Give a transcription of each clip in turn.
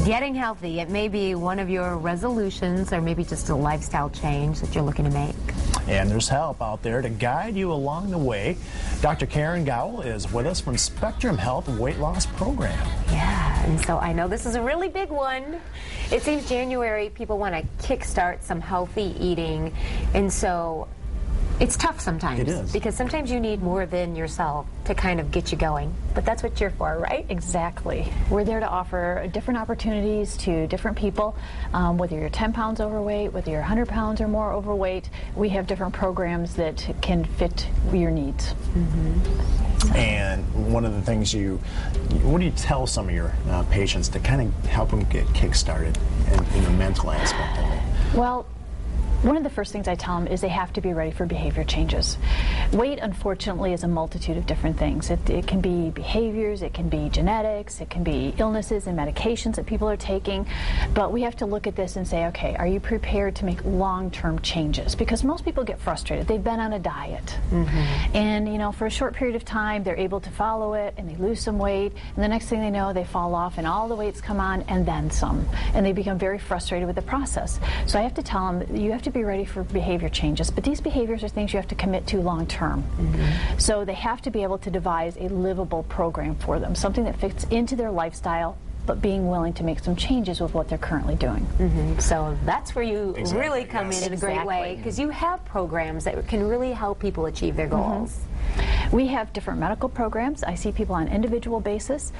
Getting healthy, it may be one of your resolutions or maybe just a lifestyle change that you're looking to make. And there's help out there to guide you along the way. Dr. Karen Gowell is with us from Spectrum Health Weight Loss Program. Yeah, and so I know this is a really big one. It seems January people want to kickstart some healthy eating, and so it's tough sometimes. It is. Because sometimes you need more than yourself to kind of get you going. But that's what you're for, right? Exactly. We're there to offer different opportunities to different people. Whether you're 10 pounds overweight, whether you're 100 pounds or more overweight, we have different programs that can fit your needs. And one of the things what do you tell some of your patients to kind of help them get kick-started in the mental aspect of it? Well, one of the first things I tell them is they have to be ready for behavior changes. Weight, unfortunately, is a multitude of different things. It can be behaviors, it can be genetics, it can be illnesses and medications that people are taking. But we have to look at this and say, okay, are you prepared to make long-term changes? Because most people get frustrated. They've been on a diet. And, you know, for a short period of time, they're able to follow it and they lose some weight. And the next thing they know, they fall off and all the weights come on and then some. And they become very frustrated with the process. So I have to tell them that you have to be ready for behavior changes, but these behaviors are things you have to commit to long term. So they have to be able to devise a livable program for them, something that fits into their lifestyle, but being willing to make some changes with what they're currently doing. So that's where you really come in a great way, Exactly. because you have programs that can really help people achieve their goals. We have different medical programs. I see people on an individual basis.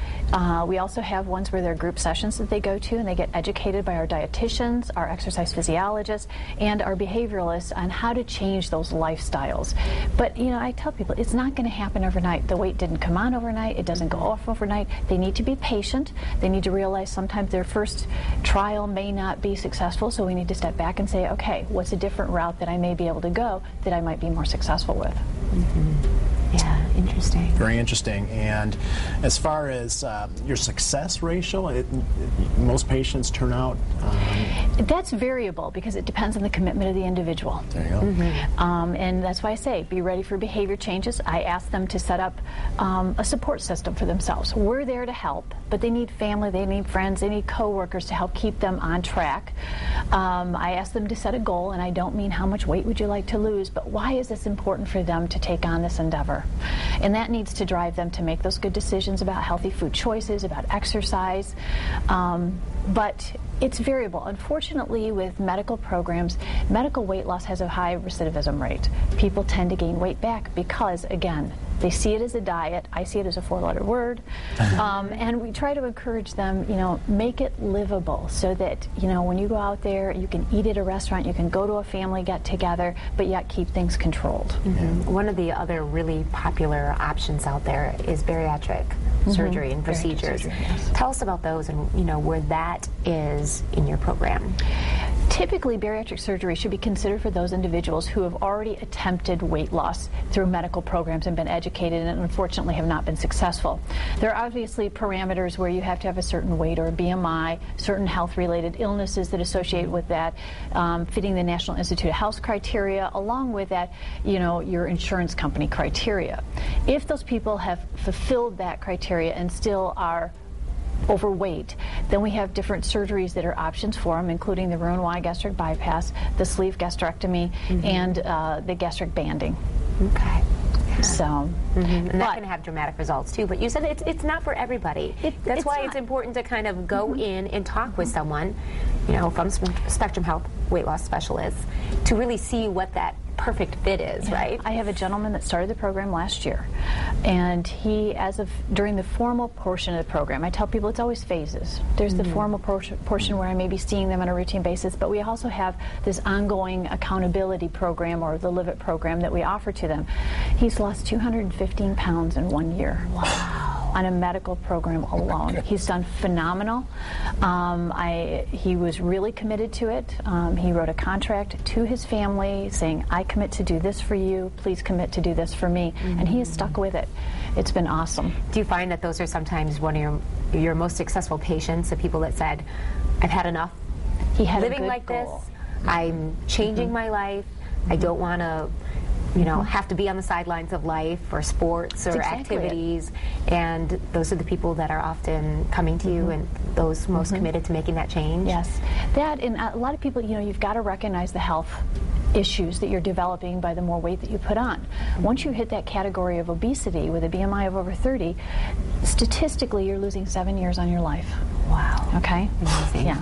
We also have ones where there are group sessions that they go to and they get educated by our dietitians, our exercise physiologists, and our behavioralists on how to change those lifestyles. But, you know, I tell people it's not going to happen overnight. The weight didn't come on overnight. It doesn't go off overnight. They need to be patient. They need to realize sometimes their first trial may not be successful, so we need to step back and say, okay, what's a different route that I may be able to go that I might be more successful with? Yeah, interesting. Very interesting. And as far as your success ratio, most patients turn out? That's variable because it depends on the commitment of the individual. There you go. And that's why I say be ready for behavior changes. I ask them to set up a support system for themselves. We're there to help, but they need family, they need friends, they need coworkers to help keep them on track. I ask them to set a goal, and I don't mean how much weight would you like to lose, but why is this important for them to take on this endeavor? And that needs to drive them to make those good decisions about healthy food choices, about exercise. But it's variable. Unfortunately, with medical programs, medical weight loss has a high recidivism rate. People tend to gain weight back because, again, they see it as a diet. I see it as a four-letter word. And we try to encourage them, you know, make it livable so that, you know, when you go out there, you can eat at a restaurant, you can go to a family get-together, but yet keep things controlled. One of the other really popular options out there is bariatric surgery and procedures. Surgery, yes. Tell us about those and, you know, where that is in your program. Typically, bariatric surgery should be considered for those individuals who have already attempted weight loss through medical programs and been educated and unfortunately have not been successful. There are obviously parameters where you have to have a certain weight or a BMI, certain health-related illnesses that associate with that, fitting the National Institute of Health criteria, along with that, you know, your insurance company criteria. If those people have fulfilled that criteria and still are overweight, then we have different surgeries that are options for them, including the Roux-en-Y gastric bypass, the sleeve gastrectomy, and the gastric banding. Okay. So, And that can have dramatic results too, but you said it's not for everybody. That's why it's important to kind of go in and talk with someone, you know, from Spectrum Health weight loss specialists to really see what that perfect fit is, right? I have a gentleman that started the program last year, and he, during the formal portion of the program, I tell people it's always phases. There's the formal portion where I may be seeing them on a routine basis, but we also have this ongoing accountability program, or the Live It program, that we offer to them. He's lost 215 pounds in 1 year. Wow. On a medical program alone. He's done phenomenal. He was really committed to it. He wrote a contract to his family saying, I commit to do this for you, please commit to do this for me. And he has stuck with it. It's been awesome. Do you find that those are sometimes one of your most successful patients, the people that said, I've had enough He had living a good like goal. this, I'm changing my life, I don't want to you know, have to be on the sidelines of life or sports or activities, and those are the people that are often coming to you and those most committed to making that change. Yes, that, and a lot of people, you know, you've got to recognize the health issues that you're developing by the more weight that you put on. Once you hit that category of obesity with a BMI of over 30, statistically you're losing 7 years on your life. Wow. Okay? Amazing. Yeah.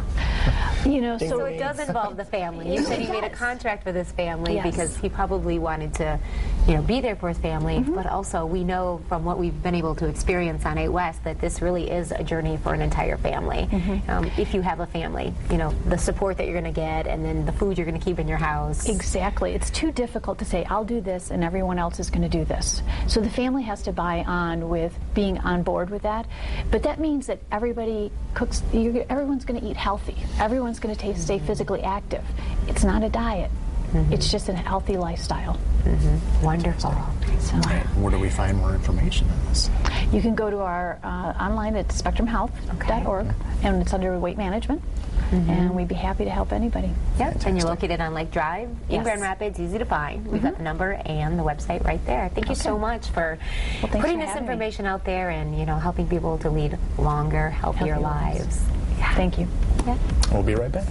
You know, so it does involve the family. You said he made a contract with his family because he probably wanted to, you know, be there for his family, but also we know from what we've been able to experience on 8 West that this really is a journey for an entire family. If you have a family, you know, the support that you're going to get and then the food you're going to keep in your house. Exactly. It's too difficult to say, I'll do this and everyone else is going to do this. So the family has to buy on with being on board with that. But that means that everybody cooks, everyone's going to eat healthy. Everyone's going to stay physically active. It's not a diet. It's just a healthy lifestyle. Wonderful. So, Where do we find more information on this? you can go to our online at spectrumhealth.org, and it's under weight management. And we'd be happy to help anybody. Yep, and you're located on Lake Drive in Grand Rapids, easy to find. We've got the number and the website right there. Thank you so much for putting this information out there and, you know, helping people to lead longer, healthier lives. Thank you. We'll be right back.